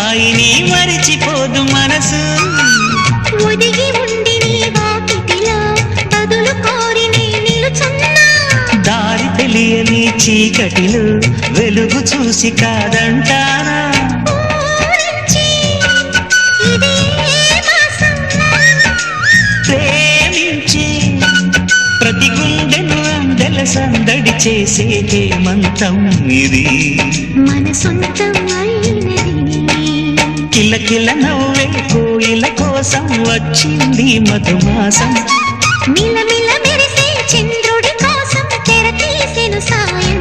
హాయిని మరిచిపోదు మనసు ఒదిగి ఉండి నీ వాకిటిలో బదులు కోరి నే నిలుచున్నా దారి తెలియని చీకటిలో వెలుగు చూసి కాదంటానా ఊరించి ఇదే మాసం ప్రేమించి ప్రతి గుండెను అందెల సందడి చేసే హేమంతం ఇది మన సొంతం అయినది కిలకిల నవ్వే కోయిల కోసం వచ్చింది మధుమాసం మిలమిల మెరిసే చంద్రుడి కోసం తెర తీసెను సాయం